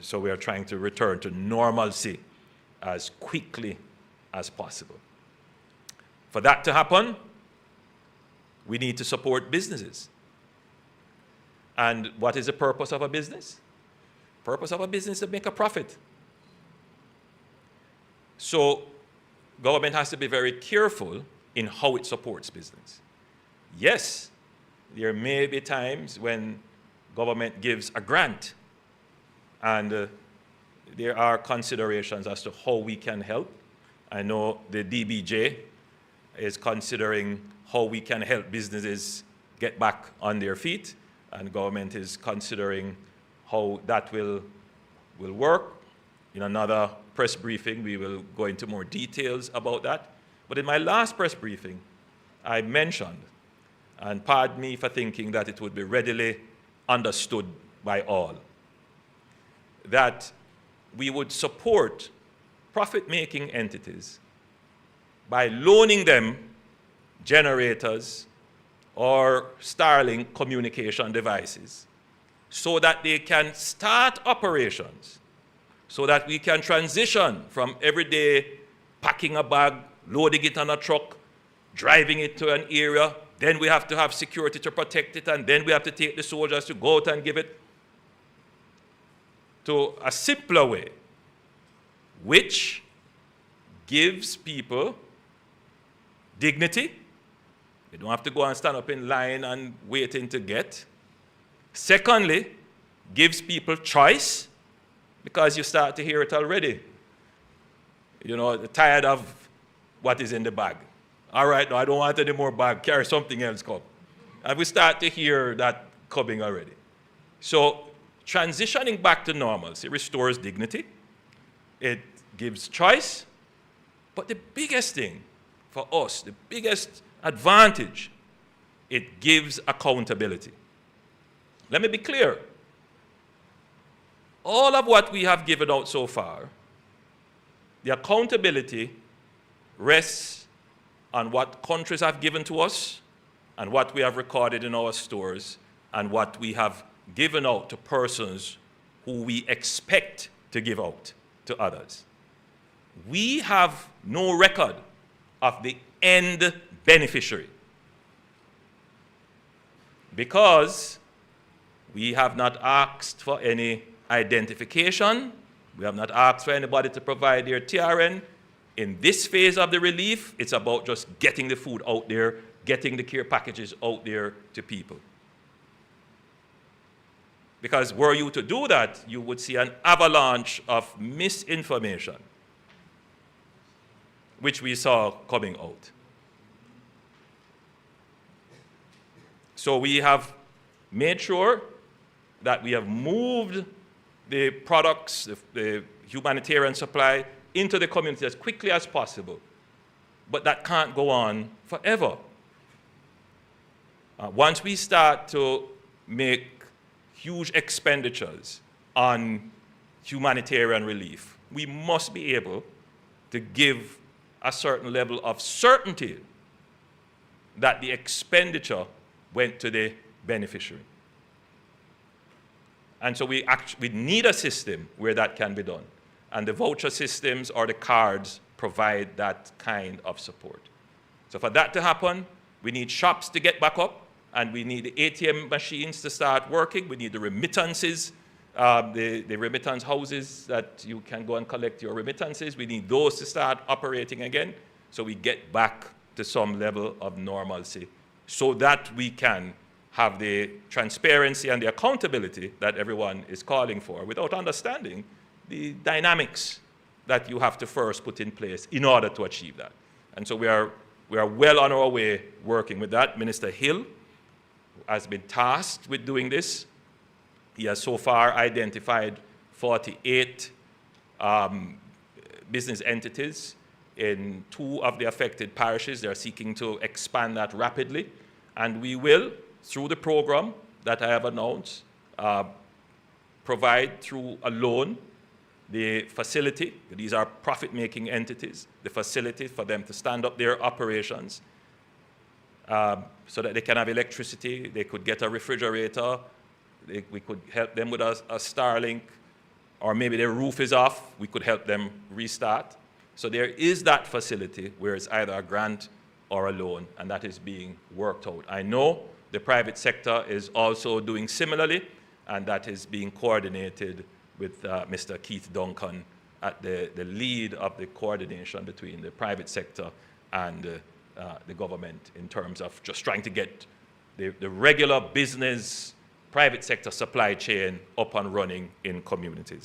So we are trying to return to normalcy as quickly as possible. For that to happen, we need to support businesses. And what is the purpose of a business? Purpose of a business is to make a profit. So government has to be very careful in how it supports business. Yes, there may be times when government gives a grant, and there are considerations as to how we can help. I know the DBJ is considering how we can help businesses get back on their feet, and government is considering how that will work. In another press briefing, we will go into more details about that. But in my last press briefing, I mentioned, and pardon me for thinking that it would be readily understood by all, that we would support profit-making entities by loaning them generators or Starlink communication devices so that they can start operations, so that we can transition from everyday packing a bag, loading it on a truck, driving it to an area, then we have to have security to protect it, and then we have to take the soldiers to go out and give it, to a simpler way, which gives people dignity. They don't have to go and stand up in line and waiting to get. Secondly, gives people choice, because you start to hear it already. You know, tired of what is in the bag. All right, no, I don't want any more bag. Carry something else, come. And we start to hear that coming already. So transitioning back to normalcy restores dignity. It gives choice. But the biggest thing for us, the biggest advantage, it gives accountability. Let me be clear. All of what we have given out so far, the accountability rests on what countries have given to us and what we have recorded in our stores and what we have given out to persons who we expect to give out to others. We have no record of the end beneficiary because we have not asked for any identification. We have not asked for anybody to provide their TRN. In this phase of the relief, it's about just getting the food out there, getting the care packages out there to people. Because were you to do that, you would see an avalanche of misinformation, which we saw coming out. So we have made sure that we have moved the products, the humanitarian supply, into the community as quickly as possible. But that can't go on forever. Once we start to make huge expenditures on humanitarian relief, we must be able to give a certain level of certainty that the expenditure went to the beneficiary. And so we need a system where that can be done. And the voucher systems or the cards provide that kind of support. So for that to happen, we need shops to get back up, and we need the ATM machines to start working. We need the remittances, the remittance houses that you can go and collect your remittances. We need those to start operating again so we get back to some level of normalcy so that we can have the transparency and the accountability that everyone is calling for without understanding the dynamics that you have to first put in place in order to achieve that. And so we are well on our way working with that. Minister Hill has been tasked with doing this. He has so far identified 48 business entities in 2 of the affected parishes. They're seeking to expand that rapidly. And we will, through the program that I have announced, provide through a loan the facility. These are profit-making entities, the facility for them to stand up their operations so that they can have electricity, they could get a refrigerator, we could help them with a Starlink or maybe their roof is off, we could help them restart. So there is that facility where it's either a grant or a loan, and that is being worked out. I know the private sector is also doing similarly, and that is being coordinated with Mr. Keith Duncan at the lead of the coordination between the private sector and the government in terms of just trying to get the regular business, private sector supply chain up and running in communities.